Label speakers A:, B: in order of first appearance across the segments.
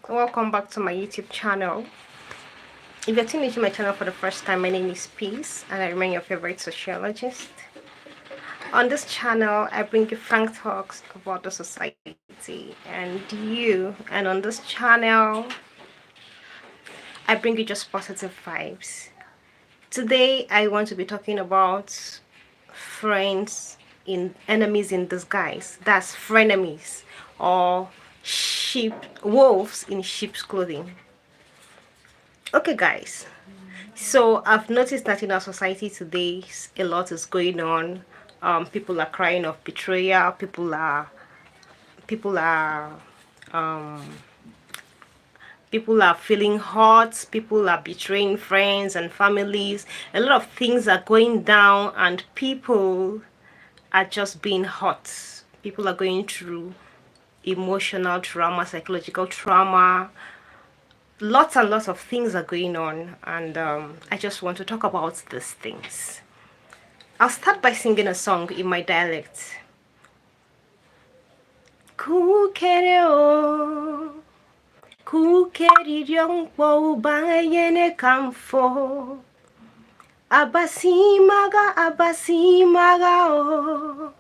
A: Welcome back to my YouTube channel. If you're tuning into my channel for the first time, my name is Peace and I remain your favorite sociologist. On this channel, I bring you frank talks about the society and you. And on this channel, I bring you just positive vibes. Today, I want to be talking about friends in enemies in disguise. That's frenemies or wolves in sheep's clothing. Okay, guys. So I've noticed that in our society today, a lot is going on. People are crying of betrayal. People are um, people are feeling hurt. People are betraying friends and families. A lot of things are going down, and people are just being hurt. People are going through emotional trauma, psychological trauma. Lots and lots of things are going on, and I just want to talk about these things. I'll start by singing a song in my dialect. Kukere o, kukeri ryongpo bayene kamfo. Abasimaga o.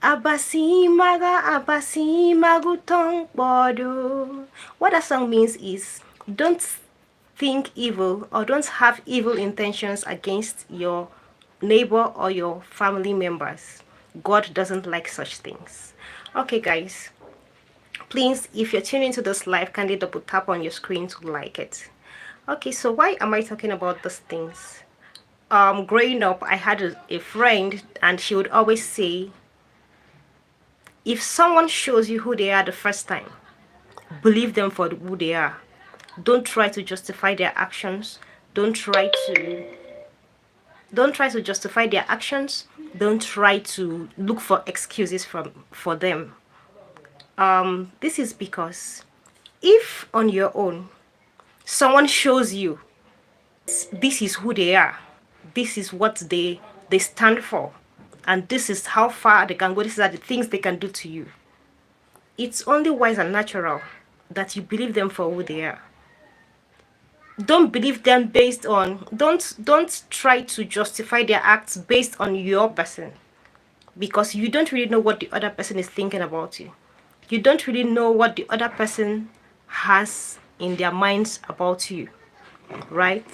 A: Abasimagu tongbodo. What that song means is, don't think evil or don't have evil intentions against your neighbor or your family members. God doesn't like such things. Okay, guys, please, if you're tuning into this live, kindly double tap on your screen to like it. Okay, so why am I talking about these things? Growing up, I had a friend, and she would always say, if someone shows you who they are the first time, believe them for who they are. Don't try to justify their actions. Don't try to justify their actions. Don't try to look for excuses for them. This is because if on your own someone shows you this is who they are, this is what they stand for, and this is how far they can go, these are the things they can do to you, it's only wise and natural that you believe them for who they are. Don't believe them based on, don't try to justify their acts based on your person, because you don't really know what the other person is thinking about you. You don't really know what the other person has in their minds about you, right?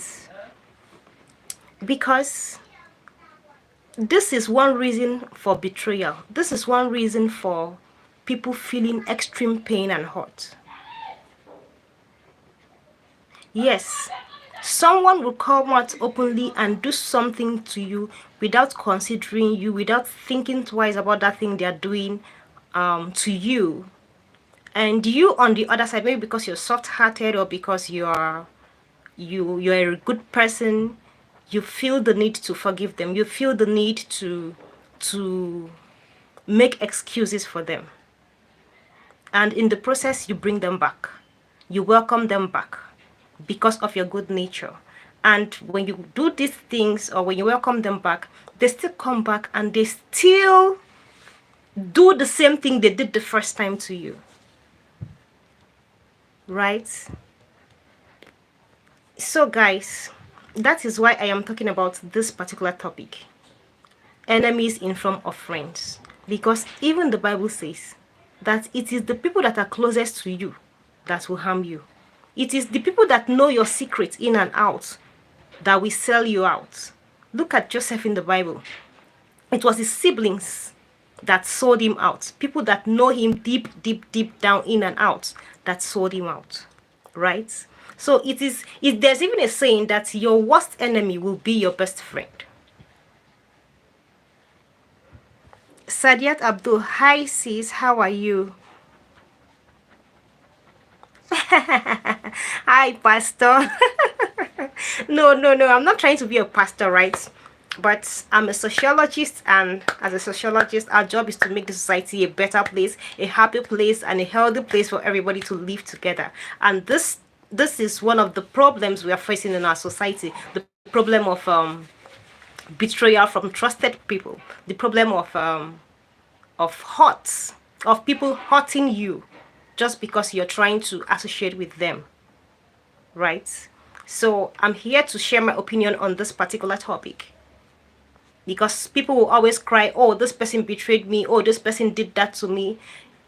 A: Because this is one reason for betrayal. This is one reason for people feeling extreme pain and hurt. Yes, someone will come out openly and do something to you without considering you, without thinking twice about that thing they're doing to you. And you on the other side, maybe because you're soft-hearted or because you're a good person, you feel the need to forgive them. You feel the need to make excuses for them. And in the process, you bring them back. You welcome them back because of your good nature. And when you do these things, or when you welcome them back, they still come back and they still do the same thing they did the first time to you. Right? So guys, that is why I am talking about this particular topic. Enemies in form of friends. Because even the Bible says that it is the people that are closest to you that will harm you. It is the people that know your secrets in and out that will sell you out. Look at Joseph in the Bible. It was his siblings that sold him out. People that know him deep down in and out that sold him out. Right? So there's even a saying that your worst enemy will be your best friend. Sadiat Abdul, hi sis, how are you? Hi, pastor. No, I'm not trying to be a pastor, right? But I'm a sociologist, and as a sociologist, our job is to make the society a better place, a happy place, and a healthy place for everybody to live together. And this is one of the problems we are facing in our society, the problem of betrayal from trusted people, the problem of hurt, of people hurting you, just because you're trying to associate with them, right? So I'm here to share my opinion on this particular topic, because people will always cry, oh, this person betrayed me, oh, this person did that to me.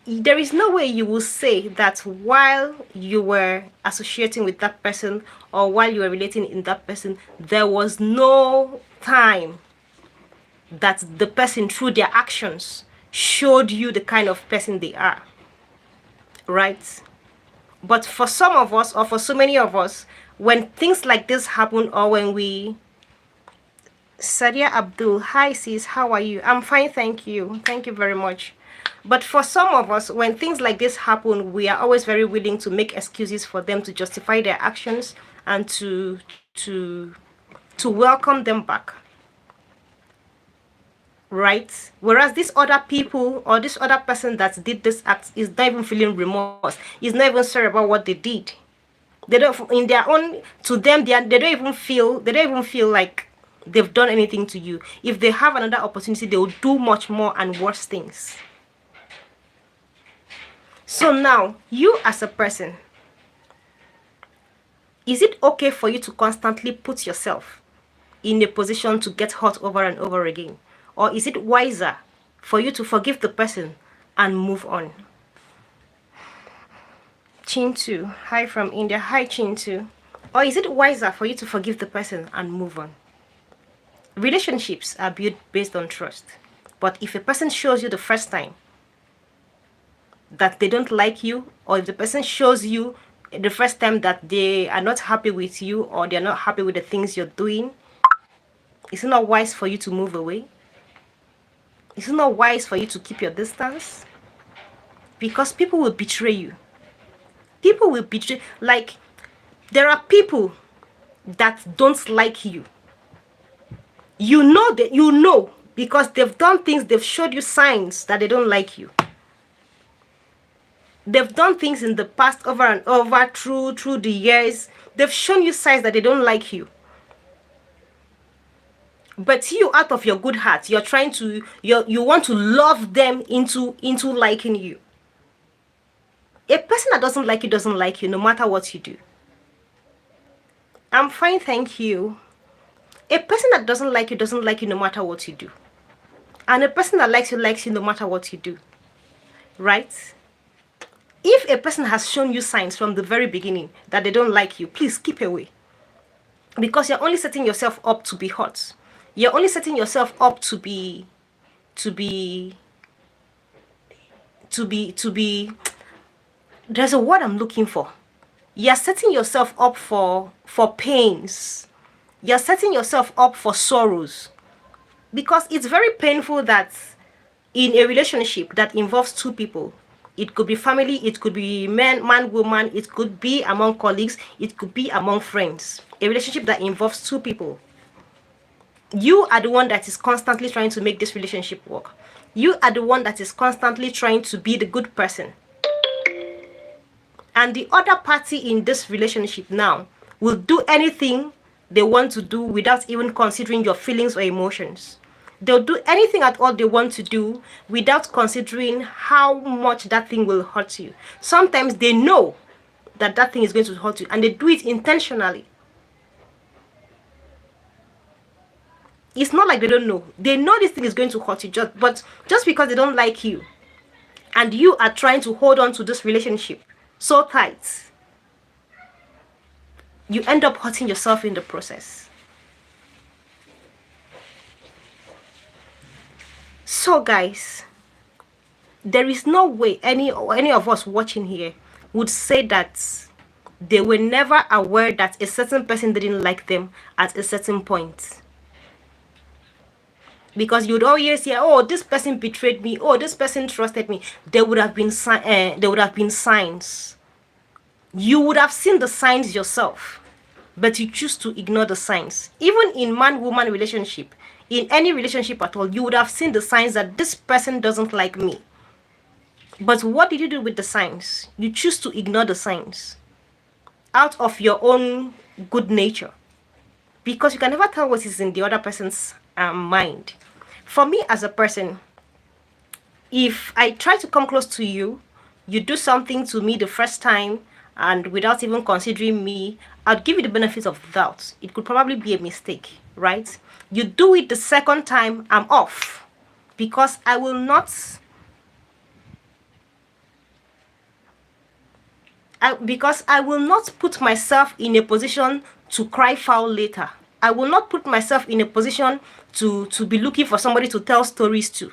A: There is no way you will say that while you were associating with that person or while you were relating in that person, there was no time that the person through their actions showed you the kind of person they are, right? But for some of us, or for so many of us, when things like this happen, or when we... Sadia Abdul, hi sis, how are you? I'm fine, thank you. Thank you very much. But for some of us, when things like this happen, we are always very willing to make excuses for them, to justify their actions, and to welcome them back. Right? Whereas this other people, or this other person that did this act, is not even feeling remorse. Is not even sorry about what they did. They don't, in their own, to them, they don't even feel like they've done anything to you. If they have another opportunity, they will do much more and worse things. So now, you as a person, is it okay for you to constantly put yourself in a position to get hurt over and over again? Or is it wiser for you to forgive the person and move on? Chintu, hi from India. Hi Chintu. Or is it wiser for you to forgive the person and move on? Relationships are built based on trust. But if a person shows you the first time that they don't like you, or if the person shows you the first time that they are not happy with you, or they're not happy with the things you're doing, is it not wise for you to move away? Is it not wise for you to keep your distance? Because people will betray you. People will betray. Like, there are people that don't like you. You know that, you know, because they've done things, they've showed you signs that they don't like you. They've done things in the past over and over through the years. They've shown you signs that they don't like you. But you, out of your good heart, you're trying to, you want to love them into liking you. A person that doesn't like you no matter what you do. I'm fine, thank you. A person that doesn't like you no matter what you do. And a person that likes you no matter what you do. Right? If a person has shown you signs from the very beginning that they don't like you, please keep away. Because you're only setting yourself up to be hurt. You're only setting yourself up to be there's a word I'm looking for. You're setting yourself up for pains. You're setting yourself up for sorrows. Because it's very painful that in a relationship that involves two people, it could be family, it could be man, woman, it could be among colleagues, it could be among friends. A relationship that involves two people. You are the one that is constantly trying to make this relationship work. You are the one that is constantly trying to be the good person. And the other party in this relationship now will do anything they want to do without even considering your feelings or emotions. They'll do anything at all they want to do without considering how much that thing will hurt you. Sometimes they know that that thing is going to hurt you, and they do it intentionally. It's not like they don't know. They know this thing is going to hurt you, but just because they don't like you, and you are trying to hold on to this relationship so tight, you end up hurting yourself in the process. So guys, there is no way any of us watching here would say that they were never aware that a certain person didn't like them at a certain point. Because you'd always hear, oh, this person betrayed me, oh, this person trusted me. There would have been signs. You would have seen the signs yourself, but you choose to ignore the signs. Even in man-woman relationship, in any relationship at all, you would have seen the signs that this person doesn't like me. But what did you do with the signs? You choose to ignore the signs out of your own good nature, because you can never tell what is in the other person's mind. For me as a person, if I try to come close to you You do something to me the first time and without even considering me, I'd give you the benefit of the doubt. It could probably be a mistake, right? You do it the second time, I'm off. Because I will not put myself in a position to cry foul later. I will not put myself in a position to be looking for somebody to tell stories to.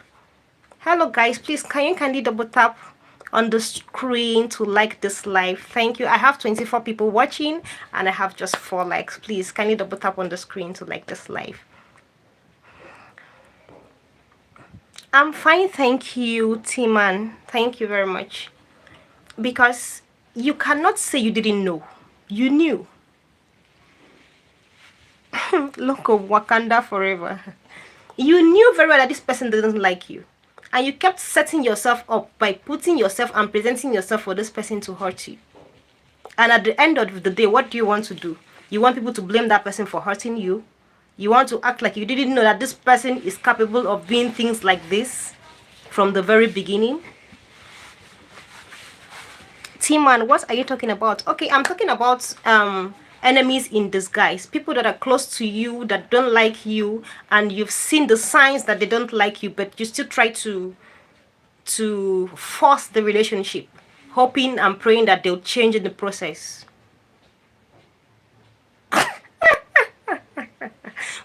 A: Hello guys, please can you kindly double tap on the screen to like this live? Thank you. I have 24 people watching and I have just 4 likes. Please can you double tap on the screen to like this live? I'm fine, thank you, Timan. Thank you very much. Because you cannot say you didn't know. You knew. Look of Wakanda forever. You knew very well that this person doesn't like you. And you kept setting yourself up by putting yourself and presenting yourself for this person to hurt you. And at the end of the day, what do you want to do? You want people to blame that person for hurting you? You want to act like you didn't know that this person is capable of doing things like this from the very beginning? T-Man, what are you talking about? Okay, I'm talking about enemies in disguise. People that are close to you, that don't like you, and you've seen the signs that they don't like you, but you still try to force the relationship, hoping and praying that they'll change in the process.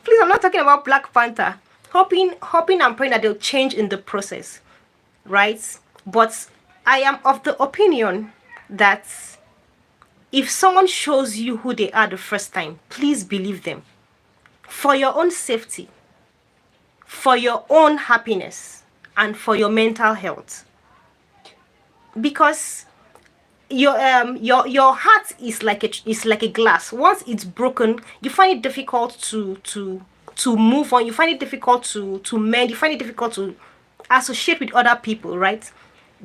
A: Please, I'm not talking about Black Panther. Hoping and praying that they'll change in the process, right? But I am of the opinion that if someone shows you who they are the first time, please believe them. For your own safety, for your own happiness, and for your mental health. Because your heart is like a glass. Once it's broken, you find it difficult to move on. You find it difficult to mend. You find it difficult to associate with other people, right?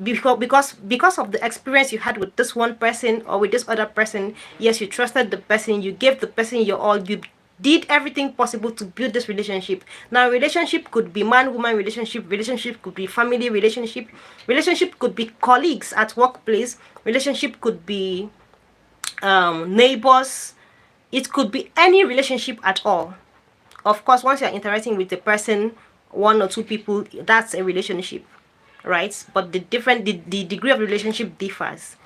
A: Because of the experience you had with this one person or with this other person. Yes, you trusted the person, you gave the person your all, you did everything possible to build this relationship. Now relationship could be man-woman relationship could be family relationship could be colleagues at workplace, relationship could be neighbors, it could be any relationship at all. Of course, once you're interacting with the person, 1 or 2 people, that's a relationship, right? But the degree of relationship differs.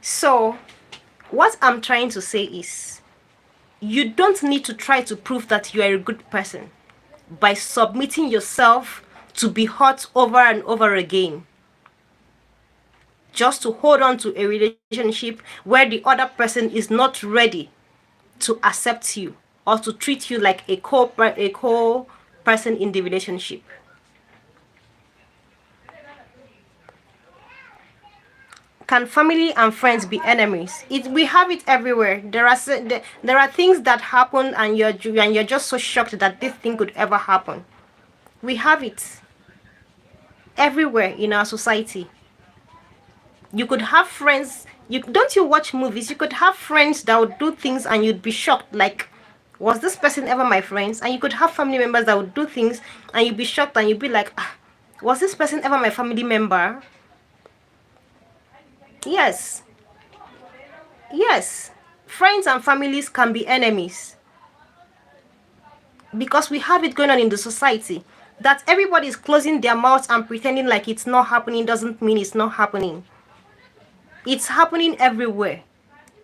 A: So what I'm trying to say is, you don't need to try to prove that you are a good person by submitting yourself to be hurt over and over again, just to hold on to a relationship where the other person is not ready to accept you or to treat you like a co-person in the relationship. Can family and friends be enemies? We have it everywhere. There are things that happen and you're just so shocked that this thing could ever happen. We have it everywhere in our society. You could have friends. Don't you watch movies? You could have friends that would do things and you'd be shocked, like, was this person ever my friends? And you could have family members that would do things and you'd be shocked and you'd be like, was this person ever my family member? Yes. Friends and families can be enemies. Because we have it going on in the society. That everybody is closing their mouths and pretending like it's not happening doesn't mean it's not happening. It's happening everywhere.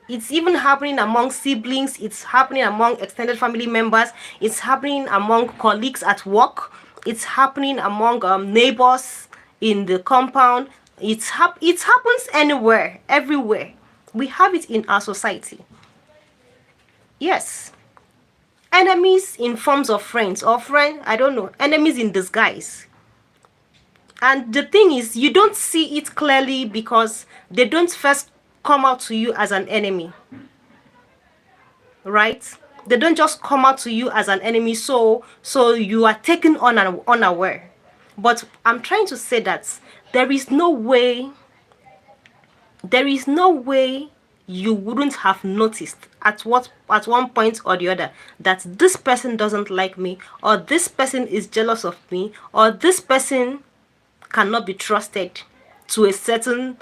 A: It's even happening among siblings. It's happening among extended family members. It's happening among colleagues at work. It's happening among neighbors in the compound. It happens anywhere, everywhere. We have it in our society. Yes. Enemies in forms of friends or enemies in disguise. And the thing is, you don't see it clearly because they don't first come out to you as an enemy. Right? They don't just come out to you as an enemy, so you are taken unaware. But I'm trying to say that there is no way you wouldn't have noticed at one point or the other that this person doesn't like me, or this person is jealous of me, or this person cannot be trusted to a certain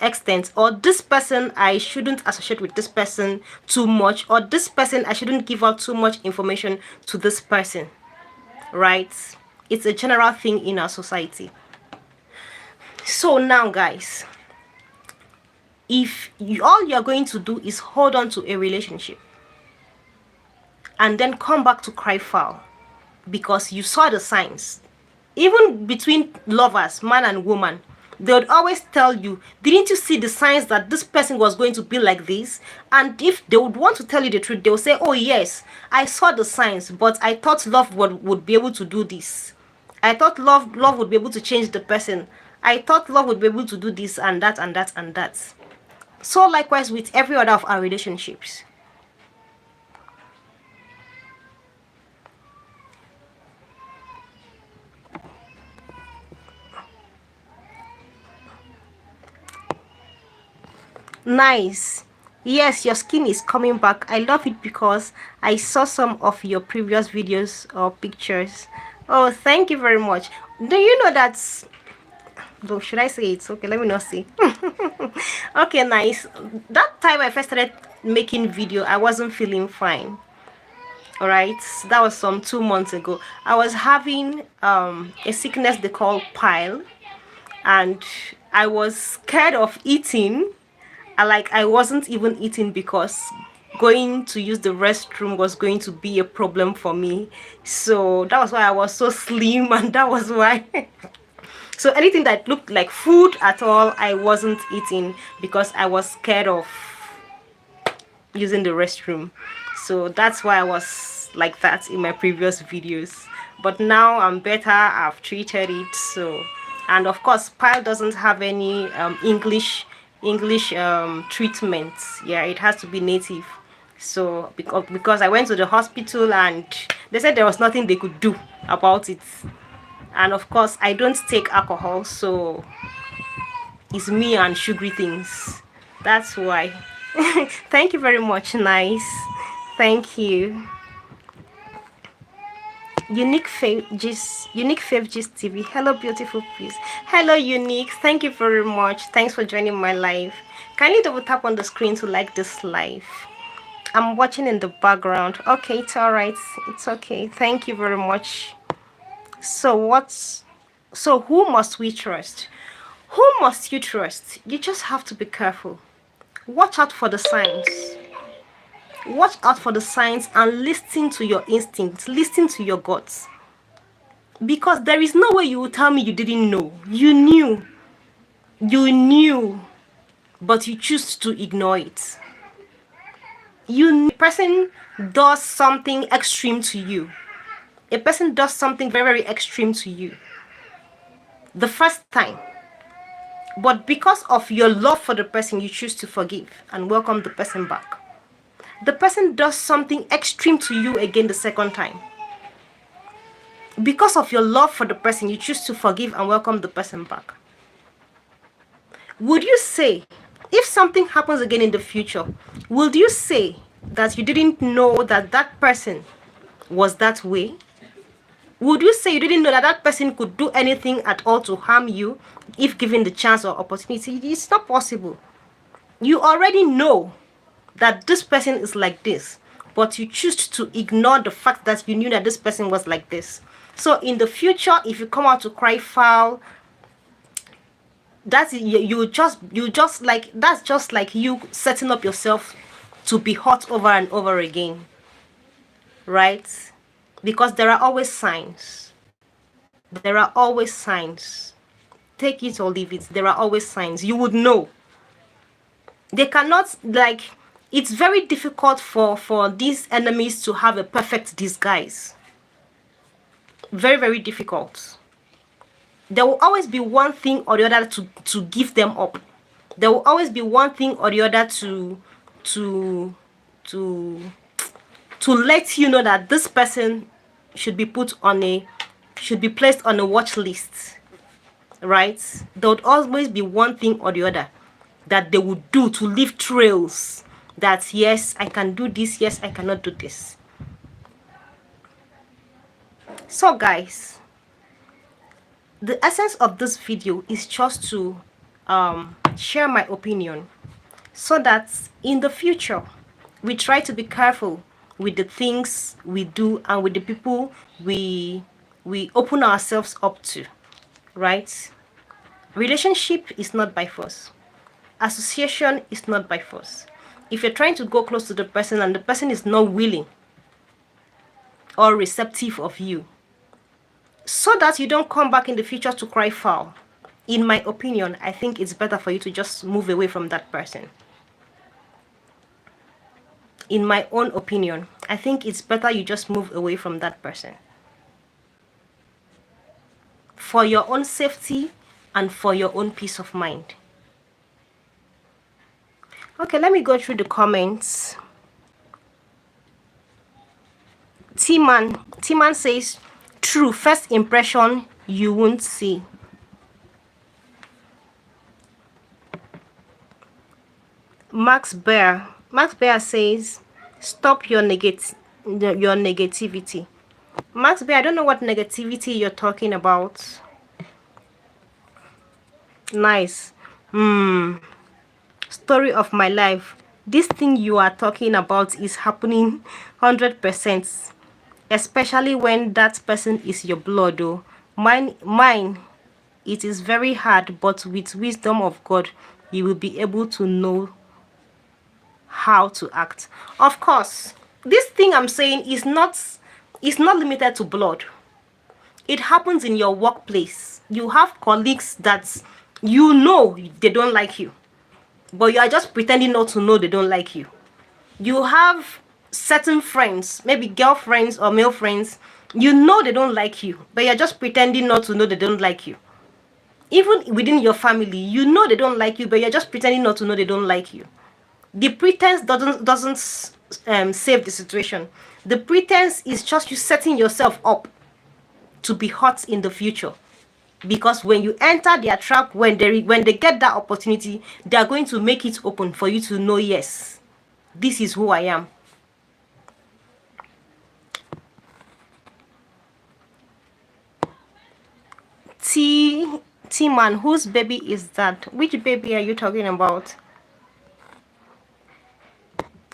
A: extent, or this person I shouldn't associate with this person too much, or this person I shouldn't give out too much information to this person, right? It's a general thing in our society. So now guys, if all you're going to do is hold on to a relationship and then come back to cry foul because you saw the signs, even between lovers, man and woman, they would always tell you, didn't you see the signs that this person was going to be like this? And if they would want to tell you the truth, they will say, oh yes, I saw the signs, but I thought love would be able to do this. I thought love would be able to change the person. I thought love would be able to do this and that and that and that. So likewise with every other of our relationships. Nice. Yes, your skin is coming back. I love it because I saw some of your previous videos or pictures. Oh, thank you very much. Do you know that, though, should I say it? Okay, let me not say. Okay, nice. That time I first started making video, I wasn't feeling fine. All right, that was some 2 months ago. I was having a sickness they call pile, and I was scared of eating. I wasn't even eating because going to use the restroom was going to be a problem for me. So that was why I was so slim, and that was why so anything that looked like food at all, I wasn't eating because I was scared of using the restroom. So that's why I was like that in my previous videos. But now I'm better, I've treated it. So, and of course pile doesn't have any English treatment. Yeah, it has to be native. So because I went to the hospital and they said there was nothing they could do about it. And of course I don't take alcohol, so it's me and sugary things. That's why. Thank you very much. Nice. Thank you. Unique Fave Gist TV. Hello, beautiful piece. Hello, Unique. Thank you very much. Thanks for joining my live. Kindly double tap on the screen to like this live. I'm watching in the background. Okay, it's all right. It's okay. Thank you very much. So who must we trust? Who must you trust? You just have to be careful. Watch out for the signs. Watch out for the signs and listen to your instincts. Listen to your guts. Because there is no way you will tell me you didn't know. You knew. You knew. But you choose to ignore it. A person does something extreme to you. A person does something very, very extreme to you the first time. But because of your love for the person, you choose to forgive and welcome the person back. The person does something extreme to you again the second time. Because of your love for the person, you choose to forgive and welcome the person back. Would you say, if something happens again in the future, would you say that you didn't know that that person was that way? Would you say you didn't know that that person could do anything at all to harm you if given the chance or opportunity? It's not possible. You already know that this person is like this, but you choose to ignore the fact that you knew that this person was like this. So in the future, if you come out to cry foul, that's that's just like you setting up yourself to be hurt over and over again, right? Because there are always signs. There are always signs. Take it or leave it. There are always signs. You would know. They cannot, like, it's very difficult for these enemies to have a perfect disguise. Very, very difficult. There will always be one thing or the other to give them up. There will always be one thing or the other to let you know that this person should be placed on a watch list, right? There would always be one thing or the other that they would do to leave trails that yes, I can do this, yes, I cannot do this. So guys, the essence of this video is just to share my opinion, so that in the future we try to be careful with the things we do and with the people we open ourselves up to, right? Relationship is not by force. Association is not by force. If you're trying to go close to the person and the person is not willing or receptive of you, so that you don't come back in the future to cry foul, in my opinion, I think it's better for you to just move away from that person. In my own opinion, I think it's better you just move away from that person. For your own safety and for your own peace of mind. Okay, let me go through the comments. T-Man says, true, first impression you won't see. Max Bear says, stop your negativity. Max Bear, I don't know what negativity you're talking about. Nice. Story of my life. This thing you are talking about is happening 100%. Especially when that person is your blood, though. Mine, it is very hard, but with wisdom of God, you will be able to know how to act. Of course, this thing I'm saying is not limited to blood. It happens in your workplace. You have colleagues that you know they don't like you, but you are just pretending not to know they don't like you. You have certain friends, maybe girlfriends or male friends, you know they don't like you, but you're just pretending not to know they don't like you. Even within your family, you know they don't like you, but you're just pretending not to know they don't like you. The pretense doesn't save the situation. The pretense is just you setting yourself up to be hurt in the future. Because when you enter their trap, when they get that opportunity, they are going to make it open for you to know, yes, this is who I am. T-Man, whose baby is that? Which baby are you talking about?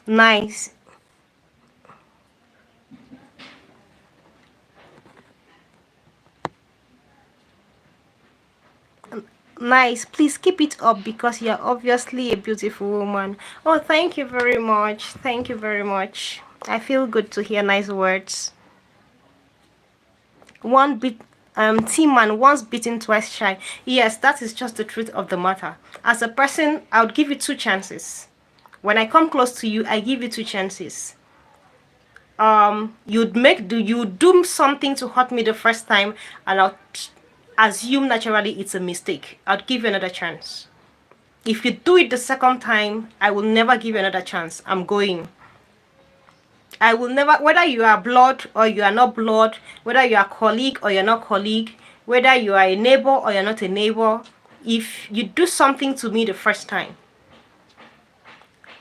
A: Nice. Nice. Please keep it up because you're obviously a beautiful woman. Oh, thank you very much. Thank you very much. I feel good to hear nice words. T-Man, once bitten, twice shy. Yes, that is just the truth of the matter. As a person, I would give you 2 chances. When I come close to you, I give you 2 chances. You'd do something to hurt me the first time, and I'll assume naturally it's a mistake. I'll give you another chance. If you do it the second time, I will never give you another chance. I'm going. I will never, whether you are blood or you are not blood, whether you are colleague or you're not colleague, whether you are a neighbor or you're not a neighbor, if you do something to me the first time,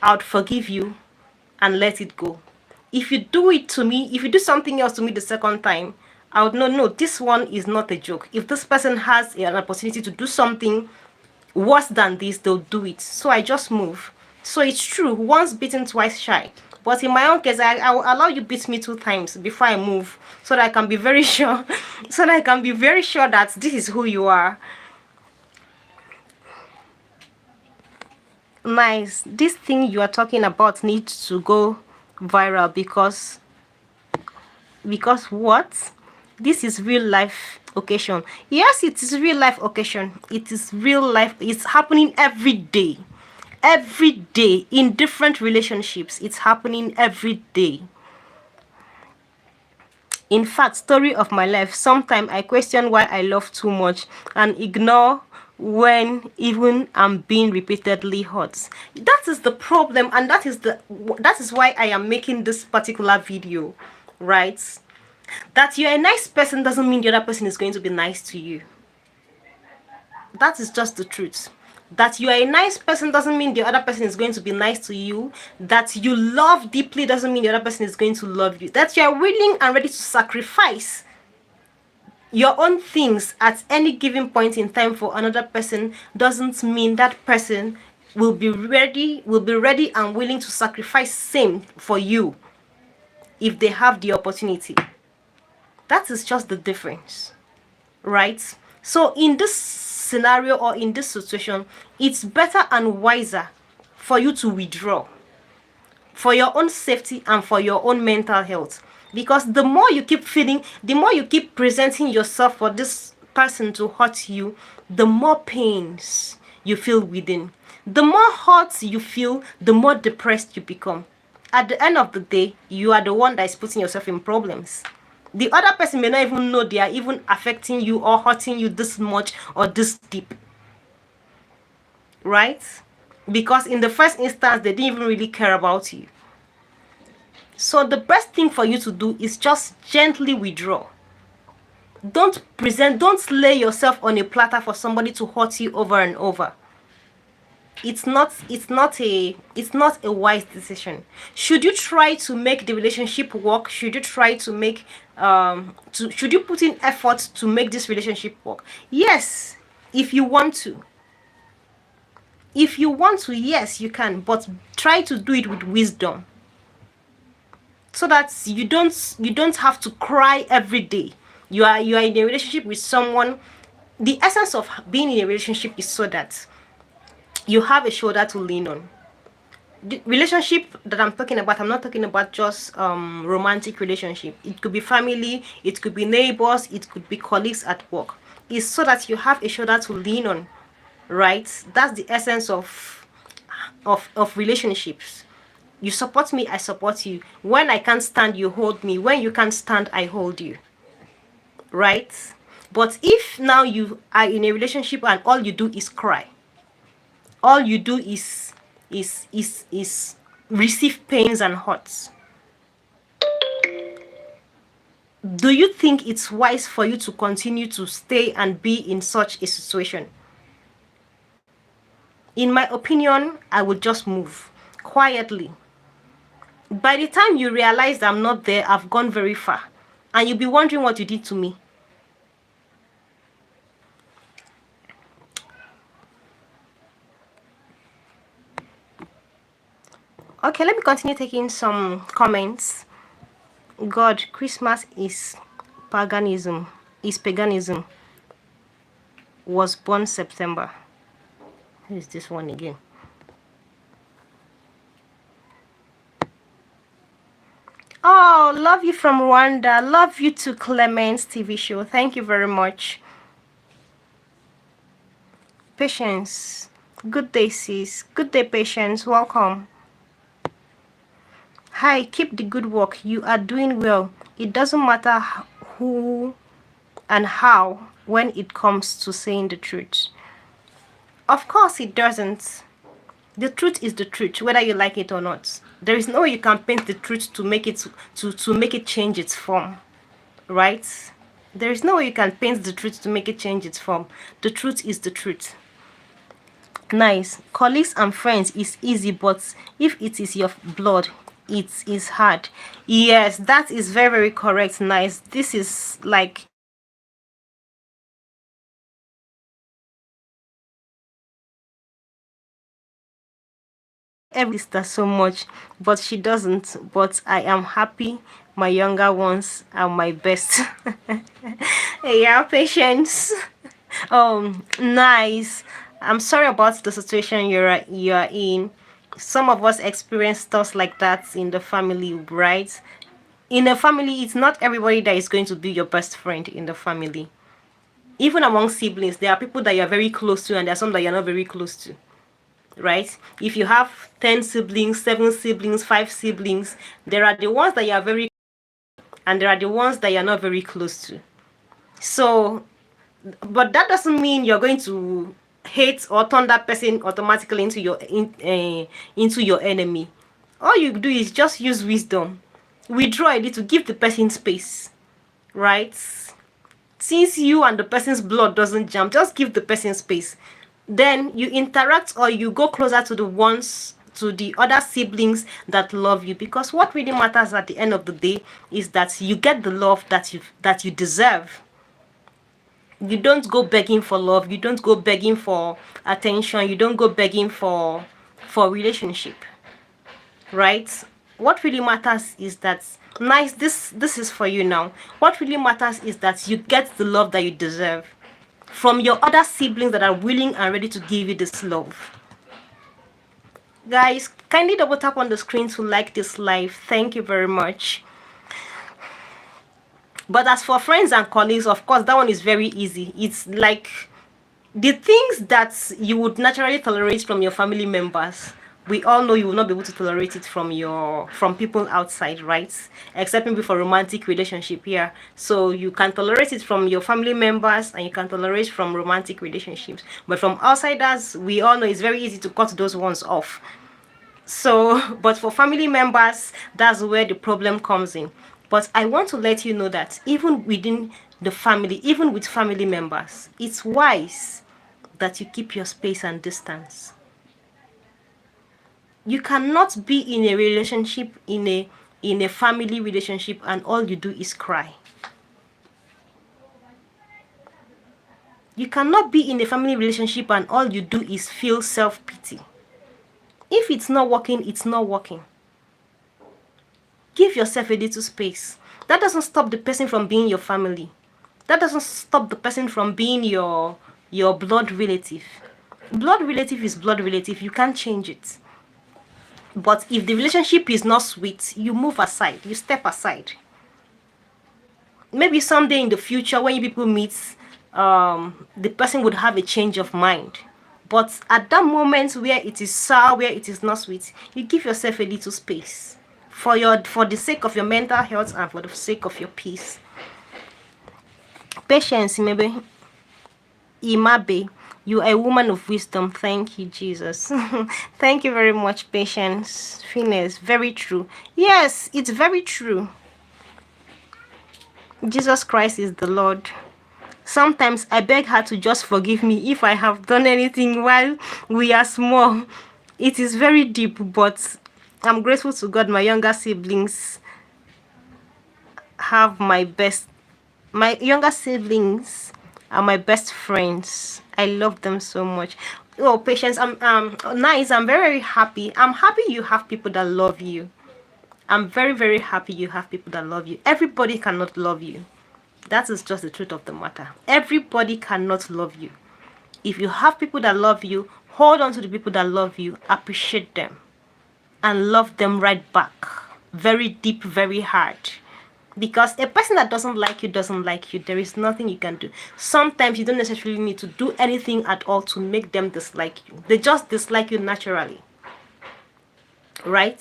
A: I would forgive you and let it go. If you do it to me, if you do something else to me the second time, I would know, no, this one is not a joke. If this person has an opportunity to do something worse than this, they'll do it. So I just move. So it's true, once bitten, twice shy. But in my own case, I will allow you beat me 2 times before I move, so that I can be very sure, that this is who you are. Nice. This thing you are talking about needs to go viral because what? This is real life occasion. Yes, it is real life occasion. It is real life. It's happening every day. Every day in different relationships. It's happening every day. In fact, story of my life. Sometimes I question why I love too much and ignore when even I'm being repeatedly hurt. That is the problem, and that is why I am making this particular video, right? That you're a nice person doesn't mean the other person is going to be nice to you. That is just the truth. That you are a nice person doesn't mean the other person is going to be nice to you. That you love deeply doesn't mean the other person is going to love you. That you are willing and ready to sacrifice your own things at any given point in time for another person doesn't mean that person will be ready and willing to sacrifice same for you if they have the opportunity. That is just the difference, right? So in this scenario or in this situation, it's better and wiser for you to withdraw for your own safety and for your own mental health. Because the more you keep feeling, the more you keep presenting yourself for this person to hurt you, the more pains you feel within. The more hurt you feel, the more depressed you become. At the end of the day, you are the one that is putting yourself in problems. The other person may not even know they are even affecting you or hurting you this much or this deep. Right? Because in the first instance, they didn't even really care about you. So the best thing for you to do is just gently withdraw. Don't lay yourself on a platter for somebody to hurt you over and over. It's not a wise decision. Should you try to make the relationship work? Should you try to make should you put in effort to make this relationship work? Yes, if you want to. If you want to, yes, you can, but try to do it with wisdom, so that you don't have to cry every day. You are in a relationship with someone. The essence of being in a relationship is so that you have a shoulder to lean on. The relationship that I'm talking about, I'm not talking about just romantic relationship. It could be family, it could be neighbors, it could be colleagues at work. It's so that you have a shoulder to lean on, right? That's the essence of relationships. You support me, I support you. When I can't stand, you hold me. When you can't stand, I hold you. Right? But if now you are in a relationship and all you do is cry, all you do is receive pains and hurts, do you think it's wise for you to continue to stay and be in such a situation? In my opinion, I would just move quietly. By the time you realize I'm not there, I've gone very far. And you'll be wondering what you did to me. Okay, let me continue taking some comments. God, Christmas is paganism. Was born September. Who is this one again? Oh, love you from Rwanda. Love you to Clement's TV show. Thank you very much. Patience. Good day, sis. Good day, Patience. Welcome. Hi, keep the good work. You are doing well. It doesn't matter who and how when it comes to saying the truth. Of course it doesn't. The truth is the truth, whether you like it or not. There is no way you can paint the truth to make it to make it change its form. Right? There is no way you can paint the truth to make it change its form. The truth is the truth. Nice. Colleagues and friends is easy, but if it is your blood, it is hard. Yes, that is very, very correct. Nice. This is like every sister so much, but she doesn't. But I am happy my younger ones are my best. Yeah, patience. Nice. I'm sorry about the situation you're in. Some of us experience stuff like that in the family, right? In a family, it's not everybody that is going to be your best friend in the family. Even among siblings, there are people that you're very close to and there are some that you're not very close to. Right? If you have 10 siblings, 7 siblings, 5 siblings, there are the ones that you are very, and there are the ones that you're not very close to. So, but that doesn't mean you're going to hate or turn that person automatically into your enemy. All you do is just use wisdom. Withdraw a little, give the person space. Right? Since you and the person's blood doesn't jump, just give the person space. Then you interact or you go closer to the other siblings that love you, because what really matters at the end of the day is that you get the love that you deserve. You don't go begging for love. You don't go begging for attention. You don't go begging for relationship, right? What really matters is that, nice, this is for you now. What really matters is that you get the love that you deserve from your other siblings that are willing and ready to give you this love. Guys, kindly double tap on the screen to like this live. Thank you very much. But as for friends and colleagues, of course, that one is very easy. It's like the things that you would naturally tolerate from your family members. We all know you will not be able to tolerate it from people outside, right? Except maybe for romantic relationship here. So you can tolerate it from your family members and you can tolerate from romantic relationships. But from outsiders, we all know it's very easy to cut those ones off. So, but for family members, that's where the problem comes in. But I want to let you know that even within the family, even with family members, it's wise that you keep your space and distance. You cannot be in a relationship, in a family relationship, and all you do is cry. You cannot be in a family relationship and all you do is feel self-pity. If it's not working, it's not working. Give yourself a little space. That doesn't stop the person from being your family. That doesn't stop the person from being your blood relative. Blood relative is blood relative. You can't change it. But if the relationship is not sweet, you move aside. You step aside. Maybe someday in the future when you people meet, the person would have a change of mind. But at that moment where it is sour, where it is not sweet, you give yourself a little space for the sake of your mental health and for the sake of your peace. Patience, maybe. Imabe, you are a woman of wisdom. Thank you, Jesus. Thank you very much, Patience. Finesse, very true. Yes, it's very true. Jesus Christ is the Lord. Sometimes I beg her to just forgive me if I have done anything while we are small. It is very deep, but I'm grateful to God my younger siblings have my best. My younger siblings are my best friends. I love them so much. Oh, Patience, I'm nice. I'm very, very happy. I'm happy you have people that love you. I'm very, very happy you have people that love you. Everybody cannot love you. That is just the truth of the matter. Everybody cannot love you. If you have people that love you, hold on to the people that love you, appreciate them, and love them right back. Very deep, very hard. Because a person that doesn't like you doesn't like you. There is nothing you can do. Sometimes you don't necessarily need to do anything at all to make them dislike you. They just dislike you naturally. Right?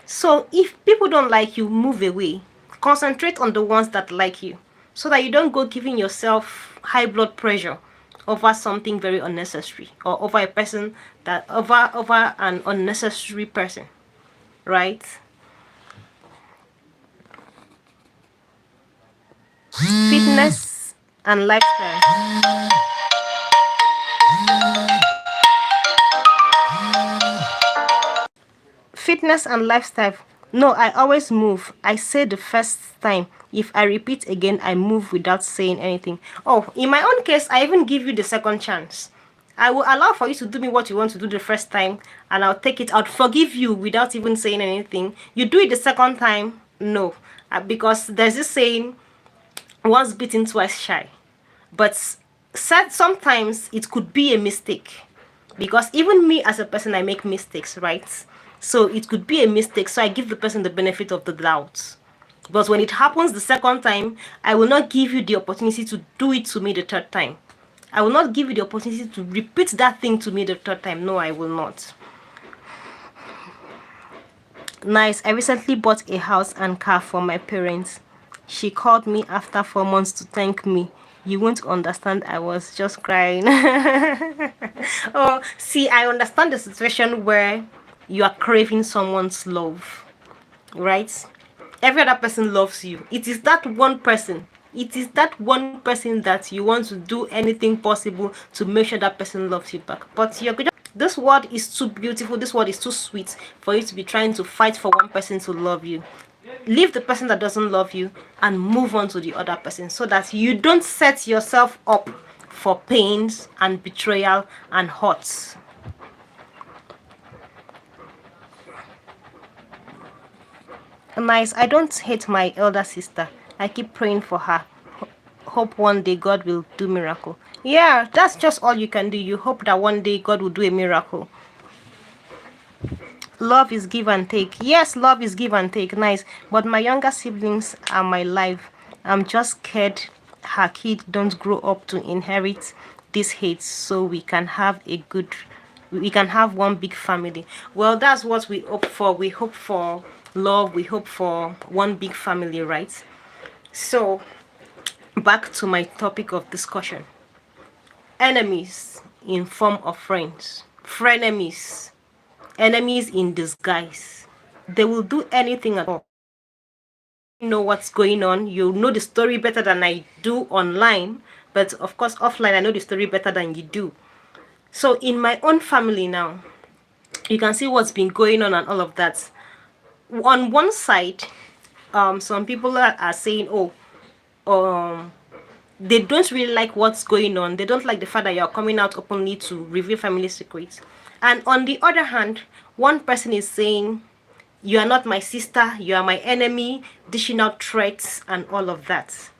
A: So if people don't like you, move away. Concentrate on the ones that like you, so that you don't go giving yourself high blood pressure over something very unnecessary, or over a person that over an unnecessary person, right? Fitness and lifestyle. Fitness and lifestyle. No, I always move. I say the first time. If I repeat again, I move without saying anything. Oh, in my own case, I even give you the second chance. I will allow for you to do me what you want to do the first time, and I'll take it. I'll forgive you without even saying anything. You do it the second time, no. Because there's this saying, once bitten, twice shy. But sometimes it could be a mistake. Because even me as a person, I make mistakes, right? So it could be a mistake, so I give the person the benefit of the doubt. But when it happens the second time, I will not give you the opportunity to do it to me the third time. I will not give you the opportunity to repeat that thing to me the third time. No, I will not. Nice. I recently bought a house and car for my parents. She called me after 4 months to thank me. You won't understand. I was just crying. Oh, see, I understand the situation where you are craving someone's love, right? Every other person loves you. It is that one person. It is that one person that you want to do anything possible to make sure that person loves you back. But you're good. This world is too beautiful. This world is too sweet for you to be trying to fight for one person to love you. Leave the person that doesn't love you and move on to the other person, so that you don't set yourself up for pains and betrayal and hurts. Nice. I don't hate my elder sister. I keep praying for her. Hope one day God will do miracle. Yeah, that's just all you can do. You hope that one day God will do a miracle. Love is give and take. Yes, love is give and take. Nice. But my younger siblings are my life. I'm just scared her kid don't grow up to inherit this hate, so we can have one big family. Well, that's what we hope for. We hope for love. We hope for one big family, right? So back to my topic of discussion. Enemies in form of friends. Frenemies. Enemies in disguise. They will do anything at all. You know what's going on. You know the story better than I do online. But of course, offline, I know the story better than you do. So in my own family now, you can see what's been going on and all of that. On one side, some people are saying, oh, um, they don't really like what's going on. They don't like the fact that you're coming out openly to reveal family secrets. And on the other hand, one person is saying, you are not my sister, you are my enemy, dishing out threats and all of that.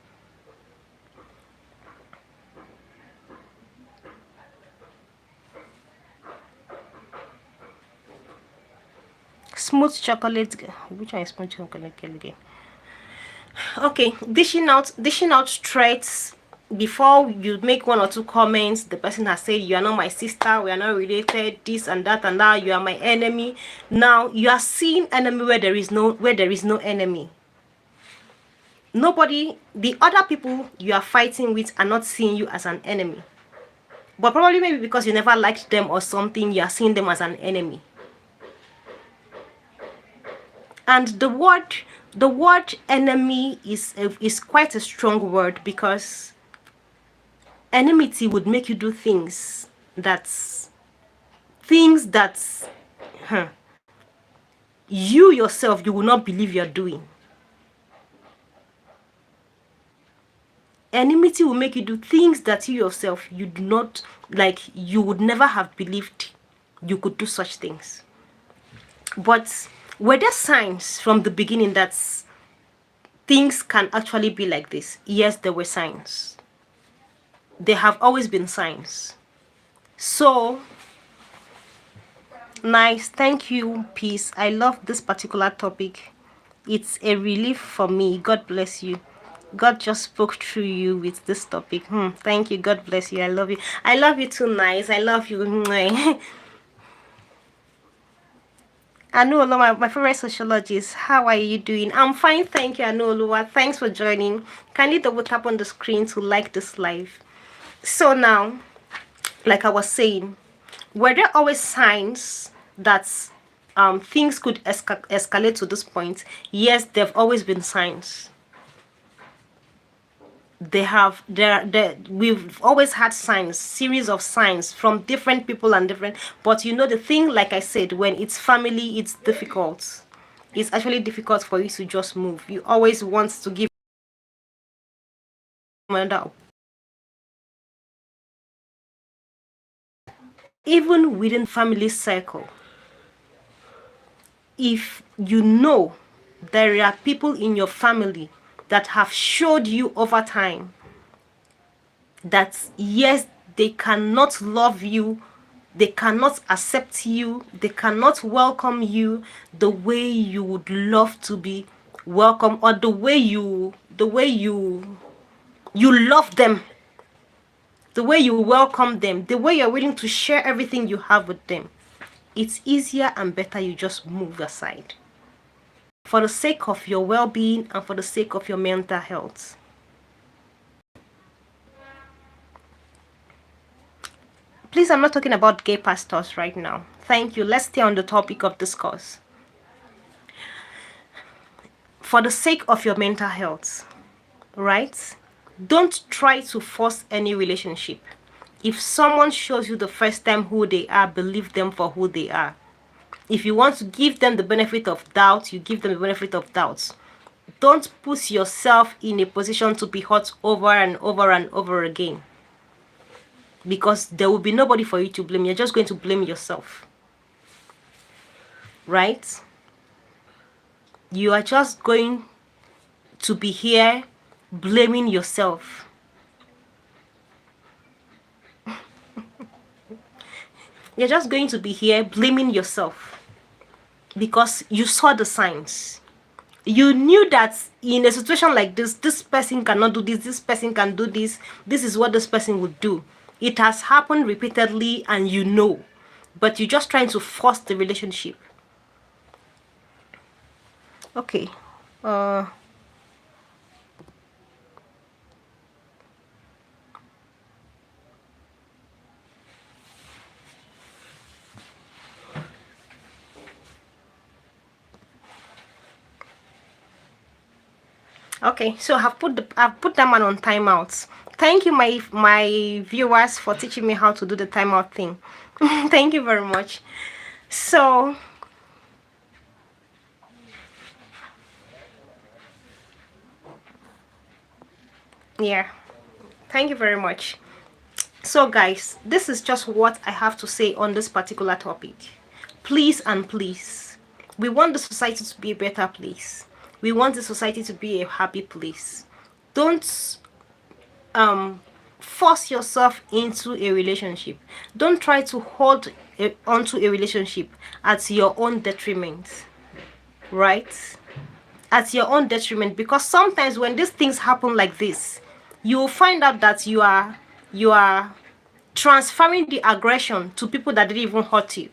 A: Smooth chocolate, which one is smooth chocolate again? Okay, dishing out threats. Before you make one or two comments, the person has said, you are not my sister, we are not related, this and that and that, you are my enemy. Now you are seeing enemy where there is no enemy. Nobody, the other people you are fighting with are not seeing you as an enemy. But probably maybe because you never liked them or something, you are seeing them as an enemy. And the word enemy is quite a strong word, because enmity would make you do things that huh, you yourself, you will not believe you're doing. Enmity will make you do things that you yourself, you do not like, you would never have believed you could do such things. But were there signs from the beginning that things can actually be like this? Yes, there were signs. There have always been signs. So nice. Thank you, Peace. I love this particular topic. It's a relief for me. God bless you. God just spoke through you with this topic. Thank you. God bless you. I love you. I love you too, Nice. I love you. Anuolua, my favorite sociologist. How are you doing? I'm fine, thank you, Anuolua. Thanks for joining. Kindly double tap on the screen to like this live. So now, like I was saying, were there always signs that things could escalate to this point? Yes, there have always been signs. We've always had signs, series of signs from different people and different, but you know the thing, like I said, when it's family, it's difficult. It's actually difficult for you to just move. You always want to give another. Even within family circle, if you know there are people in your family that have showed you over time that yes, they cannot love you, they cannot accept you, they cannot welcome you the way you would love to be welcome, or the way you love them, the way you welcome them, the way you're willing to share everything you have with them. It's easier and better you just move aside, for the sake of your well-being and for the sake of your mental health. Please, I'm not talking about gay pastors right now. Thank you. Let's stay on the topic of discourse. For the sake of your mental health, right? Don't try to force any relationship. If someone shows you the first time who they are, believe them for who they are. If you want to give them the benefit of doubt, you give them the benefit of doubt. Don't put yourself in a position to be hurt over and over and over again, because there will be nobody for you to blame. You're just going to blame yourself, right? You are just going to be here blaming yourself. You're just going to be here blaming yourself because you saw the signs. You knew that in a situation like this person cannot do this person can do this is what this person would do. It has happened repeatedly and you know, but you're just trying to force the relationship. Okay. Okay, so I've put that man on timeout. Thank you, my viewers, for teaching me how to do the timeout thing. Thank you very much. So yeah, thank you very much. So guys, this is just what I have to say on this particular topic. Please and please, we want the society to be a better place. We want the society to be a happy place. Don't force yourself into a relationship. Don't try to hold onto a relationship at your own detriment, right? At your own detriment, because sometimes when these things happen like this, you will find out that you are transferring the aggression to people that didn't even hurt you.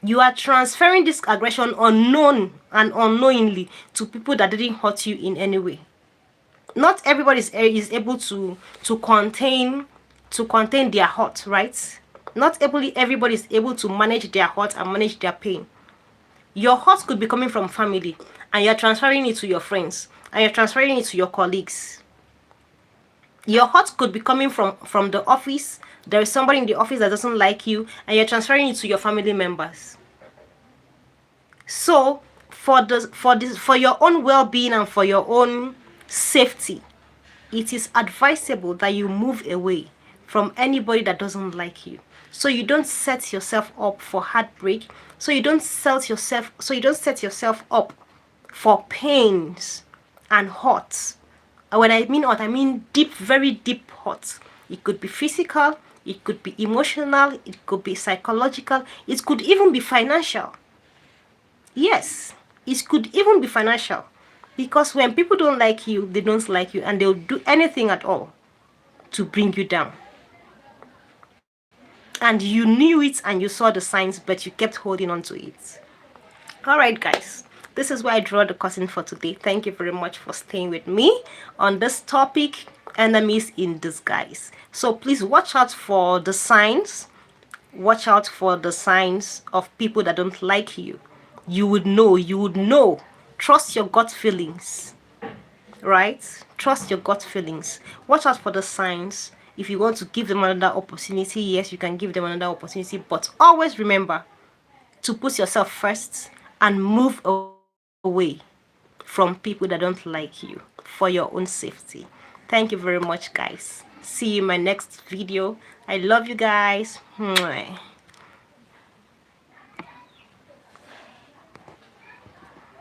A: You are transferring this aggression unknown and unknowingly to people that didn't hurt you in any way. Not everybody is able to contain their hurt, right? Not everybody is able to manage their hurt and manage their pain. Your hurt could be coming from family, and you're transferring it to your friends, and you're transferring it to your colleagues. Your hurt could be coming from the office. There is somebody in the office that doesn't like you, and you're transferring it to your family members. So for your own well-being and for your own safety, it is advisable that you move away from anybody that doesn't like you, so you don't set yourself up for heartbreak, so you don't set yourself up for pains and hurts. And when I mean hurt, I mean deep, very deep hurts. It could be physical, it could be emotional, it could be psychological, it could even be financial. Yes, it could even be financial. Because when people don't like you, they don't like you, and they'll do anything at all to bring you down. And you knew it and you saw the signs, but you kept holding on to it. Alright guys, this is where I draw the curtain for today. Thank you very much for staying with me on this topic, enemies in disguise. So please watch out for the signs. Watch out for the signs of people that don't like you. You would know. Trust your gut feelings, right? Trust your gut feelings. Watch out for the signs. If you want to give them another opportunity, yes, you can give them another opportunity, but always remember to put yourself first and move away from people that don't like you for your own safety. Thank you very much, guys. See you in my next video. I love you guys. Mwah.